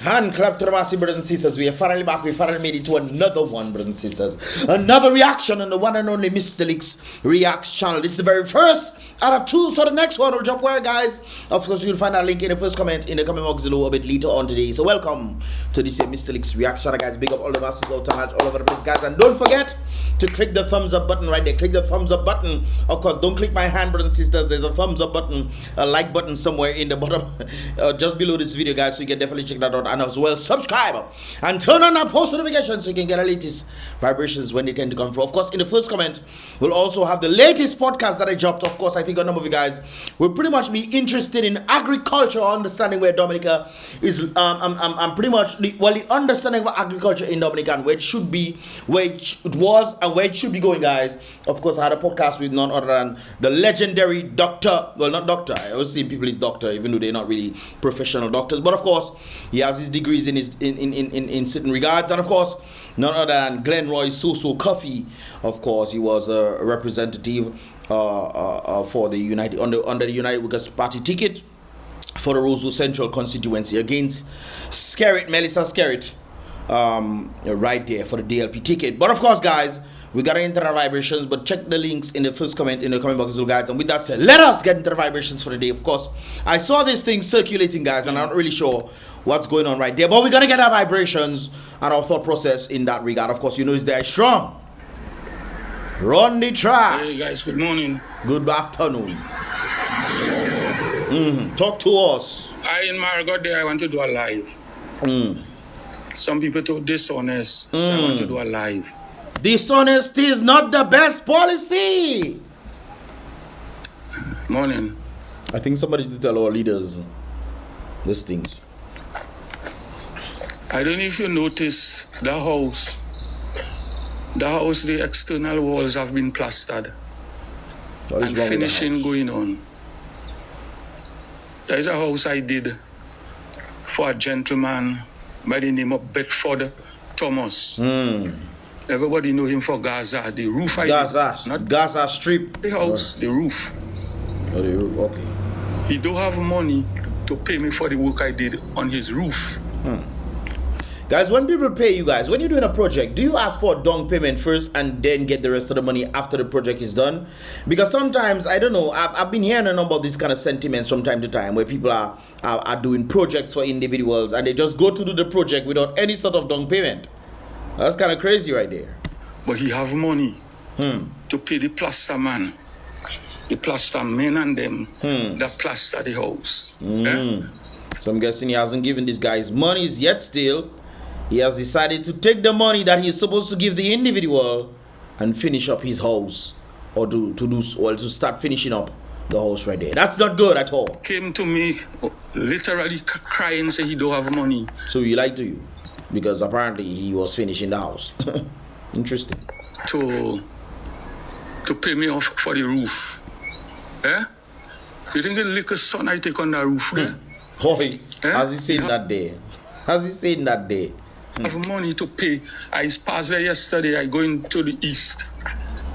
Hand clap to the massive brothers and sisters. We are finally back. We finally made it to another one, brothers and sisters. Another reaction on the one and only Mystelics Reacts channel. This is the very first out of two, so the next one will drop where, guys? Of course, you'll find a link in the first comment in the comment box below a bit later on today. So welcome to this Mystelics React channel, guys. Big up all the masses out there, all over the place, guys. And don't forget to click the thumbs up button right there. Click the thumbs up button. Of course, don't click my hand, brothers and sisters. There's a thumbs up button, a like button somewhere in the bottom, just below this video, guys. So you can definitely check that out. And as well, subscribe and turn on that post notifications so you can get the latest vibrations when they tend to come through. Of course, in the first comment, we'll also have the latest podcast that I dropped. Of course, I think a number of you guys will pretty much be interested in agriculture, understanding where Dominica is. I'm pretty much the understanding of agriculture in Dominica and where it should be, where it was, and where it should be going, guys. Of course, I had a podcast with none other than the legendary doctor. Well, not doctor. I always see people as doctor, even though they're not really professional doctors. But of course, he has his degrees in his in certain regards, and of course, none other than Glenroy Soso Coffee. Of course, he was a representative for the United under the United Workers Party ticket for the Roseville Central constituency against Melissa Skerritt, right there for the DLP ticket. But of course, guys, we gotta enter the vibrations, but check the links in the first comment in the comment box, guys. And with that said, let us get into the vibrations for the day. Of course, I saw this thing circulating, guys, and I'm not really sure what's going on right there, but we're gonna get our vibrations and our thought process in that regard. Of course, you know it's there strong. Run the track. Hey guys, good morning. Good afternoon. Talk to us. In Margot there, I want to do a live. Some people told dishonest, so I want to do a live. Dishonesty is not the best policy. Morning. I think somebody should tell our leaders these things. I don't know if you notice the house. The external walls have been plastered. And finishing going on. There is a house I did for a gentleman by the name of Bedford Thomas. Everybody know him for Gaza. The roof I Gaza, did. Not Gaza Strip. the house, the roof. Oh, the roof, okay. He don't have money to pay me for the work I did on his roof. Guys, when people pay you guys, when you're doing a project, do you ask for a down payment first and then get the rest of the money after the project is done? Because sometimes, I don't know, I've been hearing a number of these kind of sentiments from time to time where people are doing projects for individuals and they just go to do the project without any sort of down payment. That's kind of crazy right there. But he have money to pay the plaster man, the plaster men and them that plaster the house. So I'm guessing he hasn't given these guys monies yet still. He has decided to take the money that he's supposed to give the individual and finish up his house, or to start finishing up the house right there. That's not good at all. Came to me literally crying, say he don't have money. So he lied to you because apparently he was finishing the house. Interesting. To pay me off for the roof. You think the little son I take on the roof? Boy, as he saying that day. As he saying that day. I have money to pay. I passed there yesterday. I going to the east,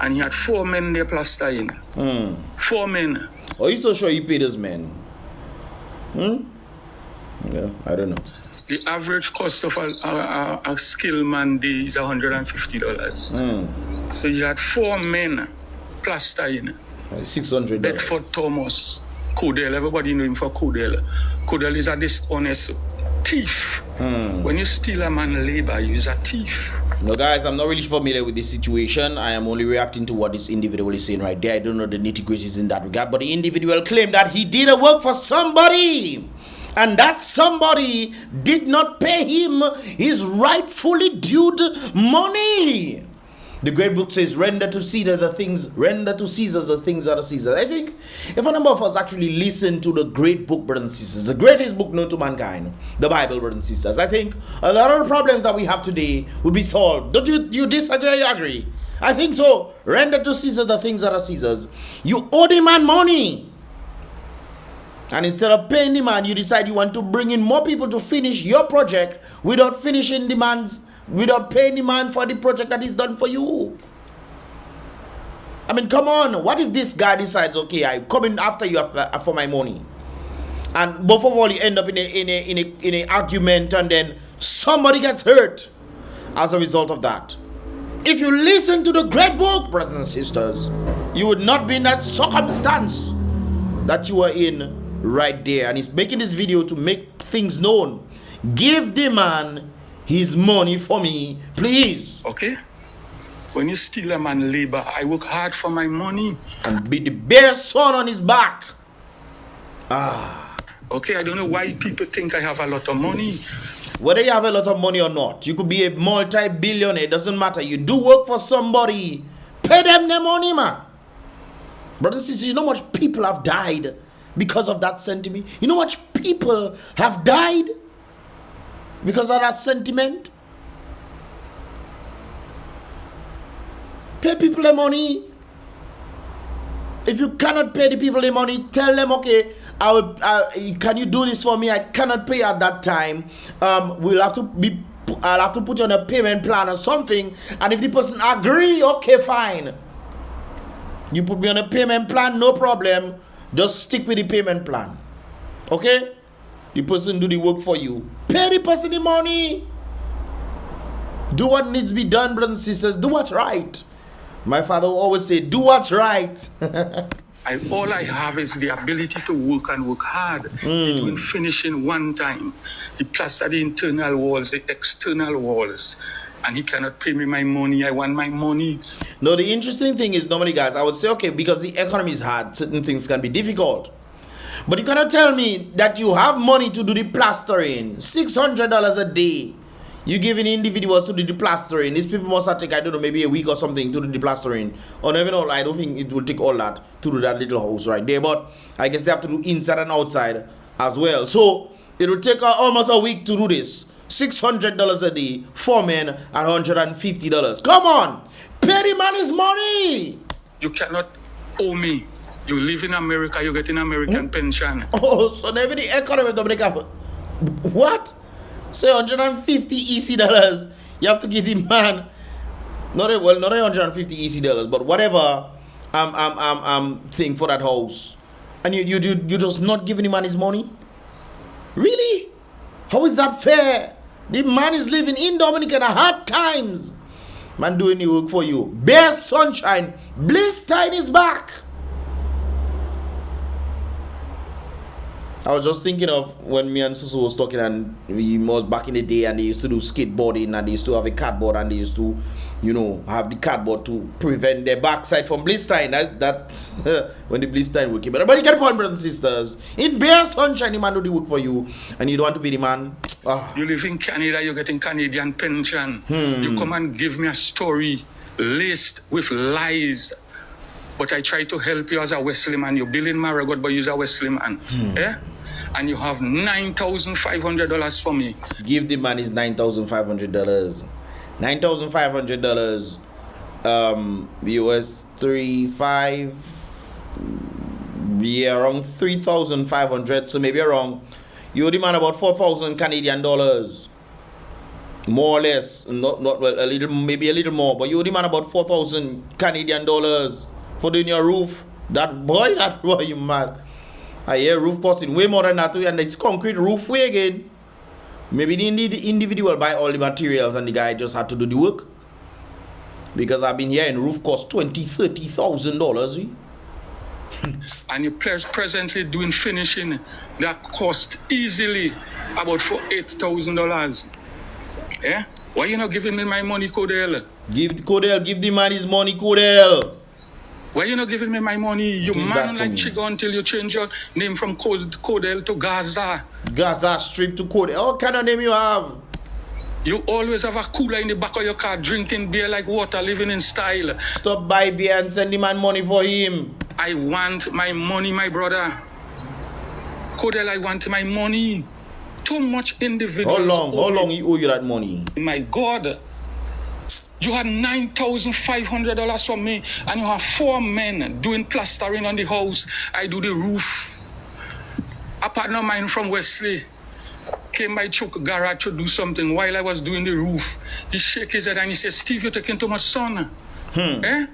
and he had 4 men there plastering. 4 men. Are you so sure you paid those men? Yeah, I don't know. The average cost of a skilled man day is $150. So you had 4 men plastering. $600. Bedford Thomas, Codell. Everybody know him for Codell. Codell is a dishonest thief. When you steal a man's labor, you're a thief. No, guys, I'm not really familiar with this situation. I am only reacting to what this individual is saying right there. I don't know the nitty-gritties in that regard, but the individual claimed that he did a work for somebody, and that somebody did not pay him his rightfully due money. The great book says, render to Caesar the things that are Caesar's. I think if a number of us actually listen to the great book, brothers and sisters, the greatest book known to mankind, the Bible, brothers and sisters, I think a lot of the problems that we have today would be solved. Don't you disagree or you agree? I think so. Render to Caesar the things that are Caesar's. You owe the man money. And instead of paying the man, you decide you want to bring in more people to finish your project without paying the man for the project that is done for you. I mean, come on. What if this guy decides, okay, I'm coming after you for my money? and both of all you end up in a argument, and then somebody gets hurt as a result of that. If you listen to the great book, brothers and sisters, you would not be in that circumstance that you are in right there. And he's making this video to make things known. Give the man his money for me, please. Okay? When you steal a man labor, I work hard for my money. And be the bare son on his back. Okay, I don't know why people think I have a lot of money. Whether you have a lot of money or not, you could be a multi-billionaire, it doesn't matter. You do work for somebody, pay them their money, man. Brothers and sisters, you know how much people have died because of that sentiment? You know how much people have died because of that sentiment? Pay people their money. If you cannot pay the people their money, tell them, okay, can you do this for me? I cannot pay at that time. I'll have to put you on a payment plan or something. And if the person agree, okay, fine. You put me on a payment plan, no problem. Just stick with the payment plan. Okay? The person do the work for you. Pay the person the money. Do what needs to be done, brothers and sisters. Do what's right. My father will always say, do what's right. All I have is the ability to work and work hard. Doing finishing one time. He plastered the internal walls, the external walls. And he cannot pay me my money. I want my money. No, the interesting thing is, normally, guys, I would say, okay, because the economy is hard, certain things can be difficult. But you cannot tell me that you have money to do the plastering. $600 a day. You giving individuals to do the plastering. These people must have take, I don't know, maybe a week or something to do the plastering. Or even all, I don't think it will take all that to do that little house right there. But I guess they have to do inside and outside as well. So it will take almost a week to do this. $600 a day, 4 men, and $150. Come on, pay the man his money. You cannot owe me. You live in America, you get an American pension. Oh, so never the economy of Dominica. What? Say $150 EC dollars. You have to give the man not $150 EC dollars, but whatever thing for that house, and you just not giving the man his money. Really? How is that fair? The man is living in Dominica in hard times. Man doing the work for you. Bare sunshine. Blister in his back. I was just thinking of when me and Susu was talking, and we was back in the day, and they used to do skateboarding, and they used to have a cardboard, and they used to, you know, have the cardboard to prevent their backside from blistering. That when the blistering will keep it. But you get a point, brothers and sisters. In bare sunshine, the man do the work for you, and you don't want to be the man. You live in Canada, you're getting Canadian pension. You come and give me a story laced with lies. But I try to help you as a Wesley man. You're building Marigot, but you're a Wesley man. Yeah? And you have $9,500 for me. Give the man his $9,500. $9,500. US 3.5. Yeah, around 3,500. So maybe around. You owe the man about 4,000 Canadian dollars. More or less. Not well, a little, maybe a little more. But you owe the man about 4,000 Canadian dollars for doing your roof. That boy, you mad. I hear roof costing way more than that, and it's concrete roof way again. Maybe the individual buy all the materials and the guy just had to do the work. Because I've been hearing roof cost $20,000-$30,000. And you're presently doing finishing that cost easily about for $8,000. Yeah? Why you not giving me my money, Codell? Give the man his money, Codell. Why you not giving me my money? You man like Chico until you change your name from Codell to Gaza. Gaza Strip to Codell. What kind of name you have? You always have a cooler in the back of your car, drinking beer like water, living in style. Stop buy beer and send the man money for him. I want my money, my brother. Codell, I want my money. Too much individuals. How long he owe you that money? My God. You had $9,500 from me, and you have 4 men doing plastering on the house. I do the roof. A partner of mine from Wesley came by Chuck garage to do something while I was doing the roof. He shake his head and he said, "Steve, you're taking too much sun." Eh?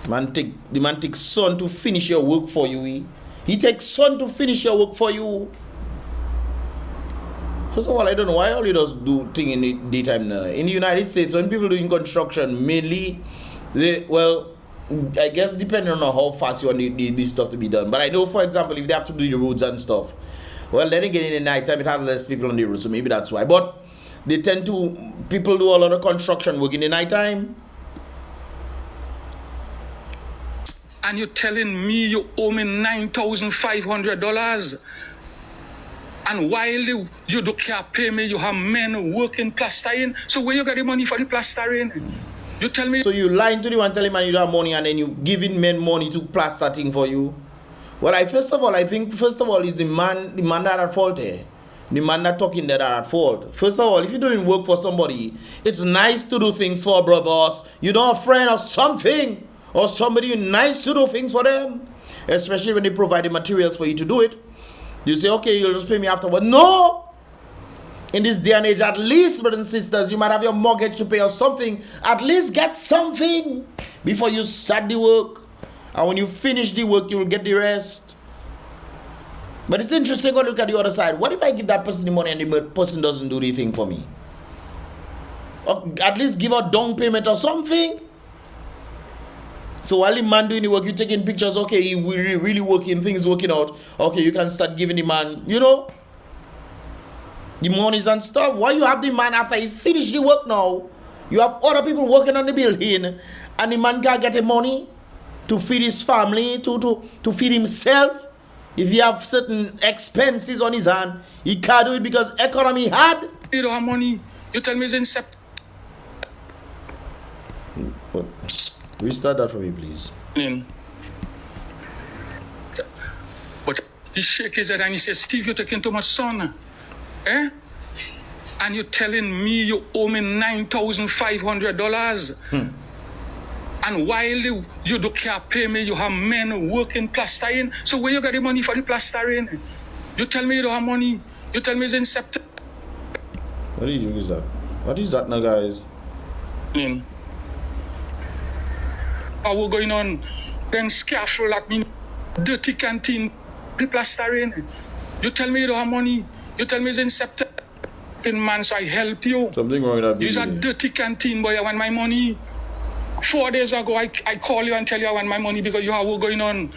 The man take sun to finish your work for you. He takes sun to finish your work for you. First of all, I don't know why all he does do thing in the daytime now. In the United States, when people doing construction, mainly, I guess depending on how fast you want this stuff to be done. But I know, for example, if they have to do the roads and stuff, well, then again, in the night time, it has less people on the road, so maybe that's why. But they tend to, people do a lot of construction work in the night time. And you're telling me you owe me $9,500. And while you can't pay me, you have men working plastering. So where you get the money for the plastering? You tell me. So you lying to the one telling man you don't have money and then you giving men money to plaster thing for you? Well, I think it's the man that at fault here. The man that talking that are at fault. First of all, if you're doing work for somebody, it's nice to do things for brothers. You know a friend or something, or somebody nice to do things for them. Especially when they provide the materials for you to do it. You say, okay, you'll just pay me afterward. No! In this day and age, at least, brothers and sisters, you might have your mortgage to pay or something. At least get something before you start the work. And when you finish the work, you will get the rest. But it's interesting to look at the other side. What if I give that person the money and the person doesn't do the thing for me? Or at least give a down payment or something. So while the man doing the work, you taking pictures, okay, he really working, things working out. Okay, you can start giving the man, you know, the monies and stuff. Why you have the man after he finish the work now? You have other people working on the building and the man can't get the money to feed his family, to feed himself. If he have certain expenses on his hand, he can't do it because economy hard. You don't have money. You tell me it's in September. But restart that for me, please. But he shake his head and he says, Steve, you're taking too much sun. Eh? And you're telling me you owe me $9,500. And while you can't pay me, you have men working plastering. So where you get the money for the plastering? You tell me you don't have money. You tell me it's in September. What is that? What is that now, guys? What going on? Then scareful at me, dirty canteen, plastering. You tell me you don't have money. You tell me it's in September. Man, so I help you. Something wrong with that video. You're a dirty canteen boy. I want my money. 4 days ago, I call you and tell you I want my money because you have what going on.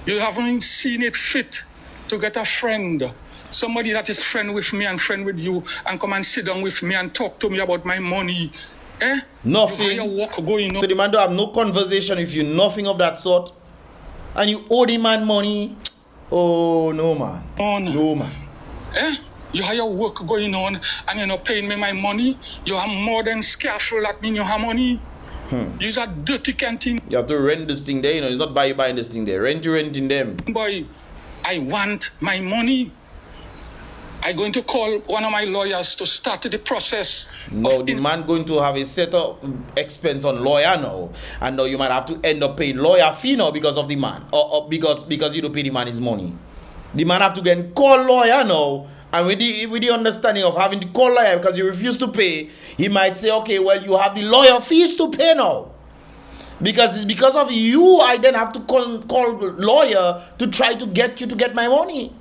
You haven't seen it fit to get a friend. Somebody that is friend with me and friend with you and come and sit down with me and talk to me about my money. Eh? Nothing. You have your work going on. So the man don't have no conversation with you, nothing of that sort. And you owe the man money. Oh, no, man. No, man. Eh? You have your work going on and you're not paying me my money. You have more than scareful at me, you have money. You're a dirty canteen. You have to rent this thing there, you know. It's not buying this thing there. Renting them. Boy, I want my money. I'm going to call one of my lawyers to start the process. No, the man going to have a set of expense on lawyer now. And now you might have to end up paying lawyer fee now because of the man. Or because you don't pay the man his money. The man have to go and call lawyer now. And with the understanding of having to call lawyer because you refuse to pay, he might say, okay, well, you have the lawyer fees to pay now. Because it's because of you, I then have to call lawyer to try to get you to get my money.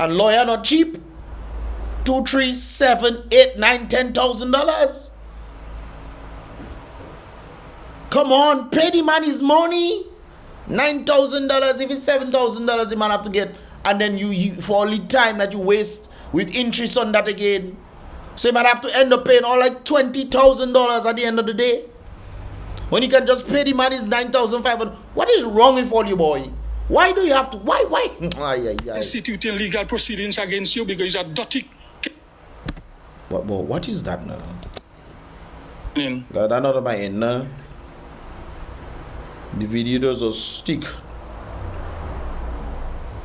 And lawyer not cheap. $2, $3, $7, $8, $9, $10,000. Come on, pay the man his money. $9,000. If it's $7,000, the man have to get. And then you for all the time that you waste with interest on that again. So you might have to end up paying all like $20,000 at the end of the day. When you can just pay the man his $9,500. What is wrong with all you, boy? Why do you have to? Why? Instituting legal proceedings against you because you're dirty. What is that now? Got that out of my end now. The video does a stick.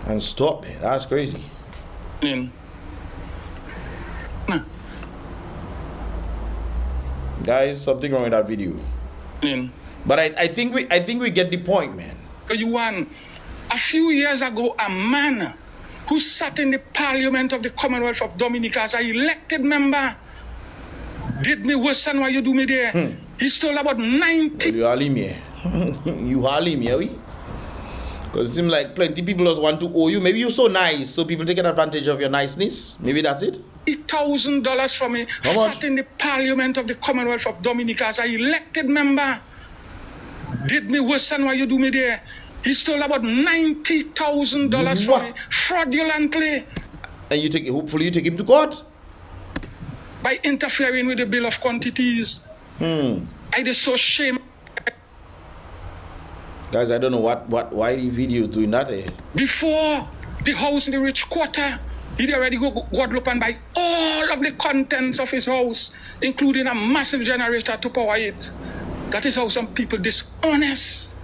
And stop, man. That's crazy. Guys, something wrong with that video. But I think we get the point, man. You won. A few years ago, a man who sat in the Parliament of the Commonwealth of Dominica as an elected member did me worse than what you do me there. He stole about 90. You haul him here. You haul him here, we? Because it seems like plenty people just want to owe you. Maybe you're so nice, so people taking advantage of your niceness. Maybe that's it. $1,000 from me. How much? Sat in the Parliament of the Commonwealth of Dominica as an elected member. Did me worse than what you do me there. He stole about $90,000 from me fraudulently. And you take, hopefully you take him to court. By interfering with the bill of quantities. I just so shame. Guys, I don't know why the video doing that. Before the house in the rich quarter, he'd already go Guadeloupe and buy all of the contents of his house, including a massive generator to power it. That is how some people dishonest.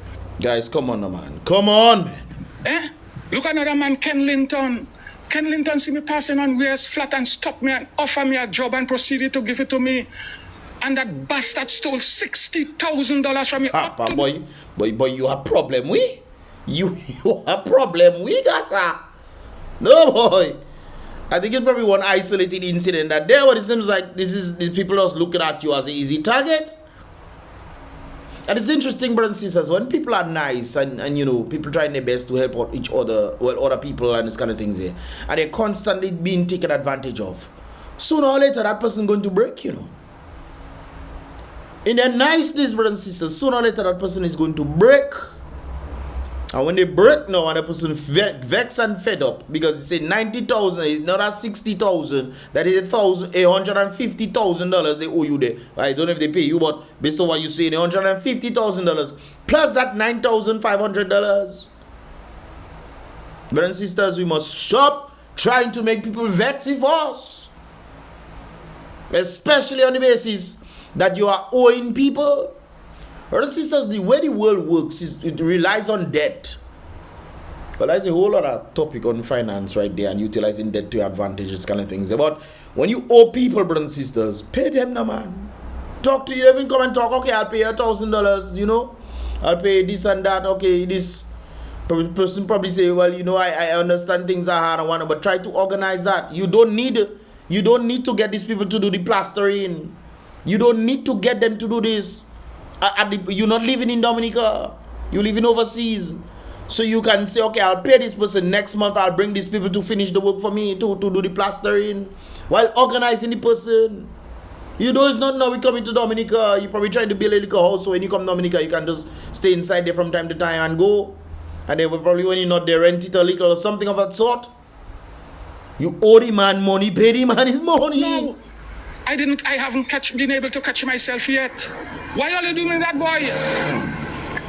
Guys, come on, man. Come on, man. Eh? Look at another man, Ken Linton. Ken Linton see me passing on Ware's flat and stop me and offer me a job and proceeded to give it to me. And that bastard stole $60,000 from me. Boy, you have problem, we? You have problem, we, Gasa? No, boy. I think it's probably one isolated incident that there, what it seems like these people just looking at you as an easy target. And it's interesting, brothers and sisters, when people are nice and you know, people trying their best to help out each other, well, other people and this kind of things here, and they're constantly being taken advantage of, sooner or later that person going to break, you know. In their niceness, brothers and sisters, sooner or later that person is going to break. And when they break now, and the person vexed and fed up, because it's say 90,000, it's not at 60,000, that is $150,000 they owe you there. I don't know if they pay you, but based on what you say, $150,000 plus that $9,500. Brothers and sisters, we must stop trying to make people vex with us, especially on the basis that you are owing people. Brothers and sisters, the way the world works is it relies on debt. But there's a whole lot of topic on finance right there and utilizing debt to your advantage, this kind of things. But when you owe people, brothers and sisters, pay them now, man. Talk to you, even come and talk, okay, I'll pay you $1,000, you know. I'll pay this and that, okay, this person probably say, well, you know, I understand things are hard, I want to, but try to organize that. You don't need to get these people to do the plastering. You don't need to get them to do this. You're not living in Dominica, you're living overseas, so you can say, okay, I'll pay this person next month, I'll bring these people to finish the work for me, to do the plastering, while organizing the person. You know, it's not now we come into Dominica, you're probably trying to build a little house, so when you come to Dominica, you can just stay inside there from time to time and go, and then probably when you're not there, rent it a little or something of that sort. You owe the man money, pay the man his money. No. I haven't been able to catch myself yet. Why are you doing that, boy?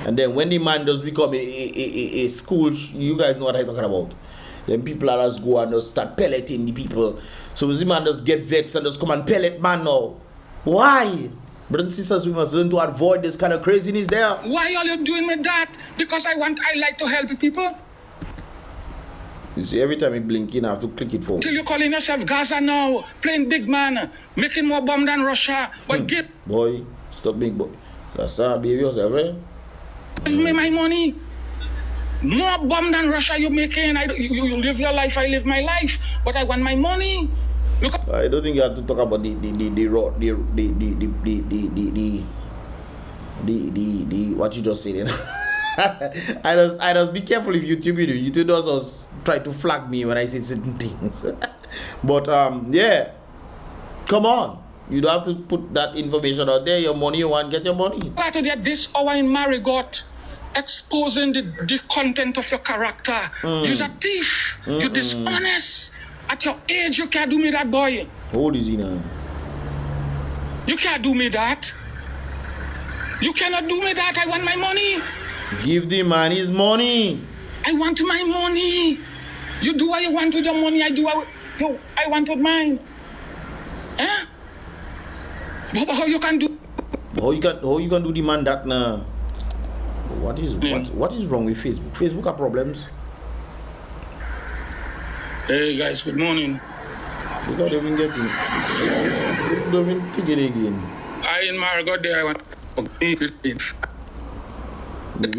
And then when the man does become a school, you guys know what I'm talking about. Then people are just go and just start pelleting the people. So the man just get vexed and just come and pellet man now. Why? Brothers and sisters, we must learn to avoid this kind of craziness there. Why are you doing with that? Because I like to help people. You see, every time you blink in, I have to click it for. Till you're calling yourself Gaza now, playing big man, making more bomb than Russia. But give boy, stop big boy. That's how behave yourself, eh? Give me my money. More bomb than Russia you're making. You live your life, I live my life. But I want my money. Look. I don't think you have to talk about the what you just said. I just be careful if YouTube video. YouTube does try to flag me when I say certain things. But yeah, come on. You don't have to put that information out there. Your money, you want, get your money. Try to get this hour in Marigot, exposing the content of your character. You're a thief. You're dishonest. At your age, you can't do me that, boy. How old is he now? You can't do me that. You cannot do me that. I want my money. Give the man his money. I want my money. You do what you want with your money. I do what I want with mine. Eh? But how you can do? How you can do the man that now? What is wrong with Facebook? Facebook have problems. Hey guys, good morning. You can't even get in. You don't even take it again. I in Marigot there. I want. Maybe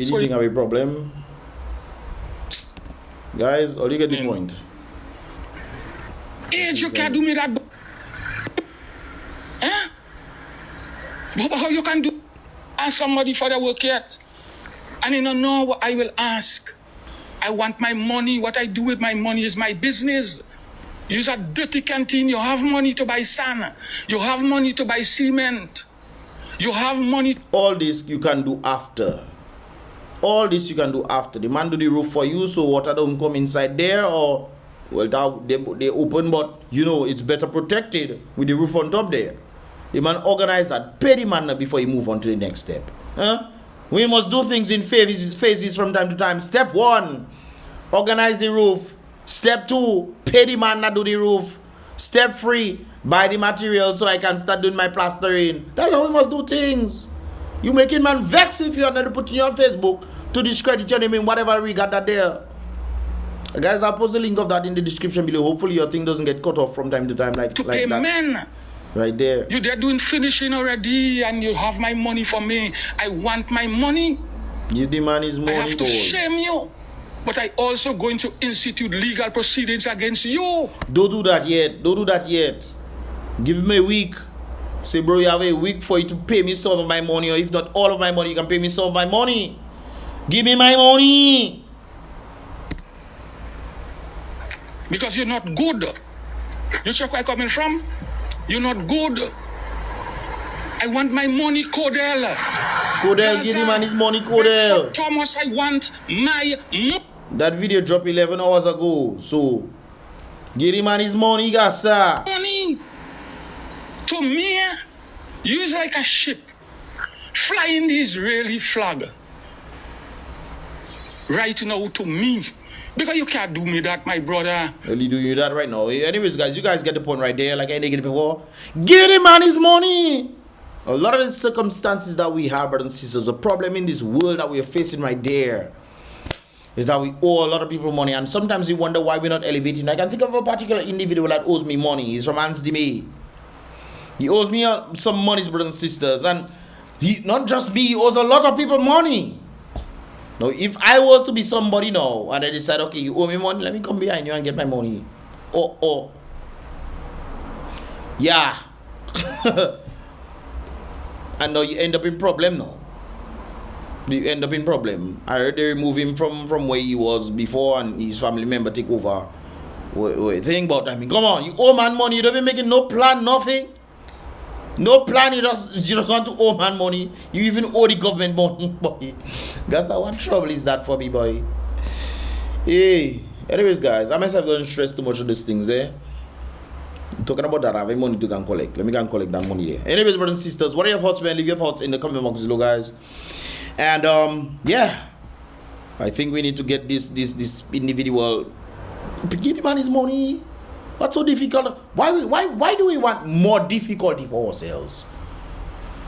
you think have a problem. Guys, or you get the point. Age, you can't do me that. Eh? But how you can do ask somebody for their work yet? And you don't know what I will ask. I want my money. What I do with my money is my business. You're a dirty canteen. You have money to buy sand. You have money to buy cement. You have money. All this you can do after. All this you can do after. The man do the roof for you, so water don't come inside there, or well, they open, but you know it's better protected with the roof on top there. The man organize that, pay the man before you move on to the next step. Huh? We must do things in phases from time to time. Step 1, organize the roof. Step 2, pay the man that do the roof. Step 3, buy the material so I can start doing my plastering. That's how we must do things. You making man vex if you're not putting your Facebook to discredit your name in whatever we got that there. Guys, I'll post the link of that in the description below. Hopefully your thing doesn't get cut off from time to time like pay that. Men. Right there. They're doing finishing already and you have my money for me. I want my money. Give the man his money. I have to shame you. But I also going to institute legal proceedings against you. Don't do that yet. Don't do that yet. Give me a week. Say, bro, you have a week for you to pay me some of my money, or if not all of my money, you can pay me some of my money. Give me my money. Because you're not good. You check where I'm coming from? You're not good. I want my money, Codell. Codell, give the man his money, Codell. Thomas, I want my money. That video dropped 11 hours ago, so give the man his money, gassa. Money. To me, you is like a ship flying the Israeli flag. Right now to me. Because you can't do me that, my brother. Really do you that right now. Anyways, guys, you guys get the point right there. Like I did before. Give the man his money. A lot of the circumstances that we have, brothers and sisters, the problem in this world that we are facing right there is that we owe a lot of people money. And sometimes we wonder why we're not elevating. I can think of a particular individual that owes me money. He's from Ansdime. He owes me some money, brothers and sisters. And not just me, he owes a lot of people money. Now, if I was to be somebody now, and I decide, okay, you owe me money, let me come behind you and get my money. Oh. Yeah. And now you end up in problem now. You end up in problem. I heard they remove him from where he was before, and his family member take over. Wait, think about that. I mean, come on, you owe man money, you don't even make no plan, nothing. No plan, you just want to owe man money. You even owe the government money, boy. Guys, what trouble is that for me, boy? Hey, anyways, guys, I myself don't stress too much of these things there. Talking about that, I have money to go and collect. Let me go and collect that money there. Anyways, brothers and sisters, what are your thoughts, man? Leave your thoughts in the comment box below, guys. And yeah, I think we need to get this individual. Give the man his money. What's so difficult? Why do we want more difficulty for ourselves?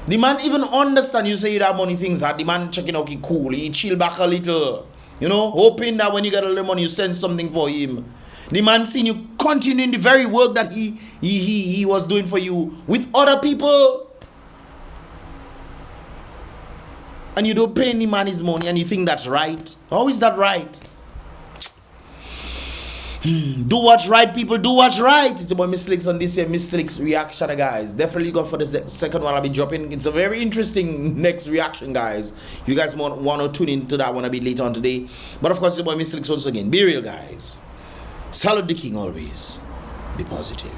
The man even understand you say you have money, things hard. The man checking out, he cool, he chill back a little. You know, hoping that when you get a little money, you send something for him. The man seeing you continuing the very work that he was doing for you with other people. And you don't pay any man his money and you think that's right. How is that right? Do what's right, people. Do what's right. It's about Mystelics on this here Mystelics reaction, guys. Definitely go for the second one I'll be dropping. It's a very interesting next reaction, guys. You guys want to tune into that one a bit later on today. But of course, it's about Mystelics once again. Be real, guys. Salute the king always. Be positive.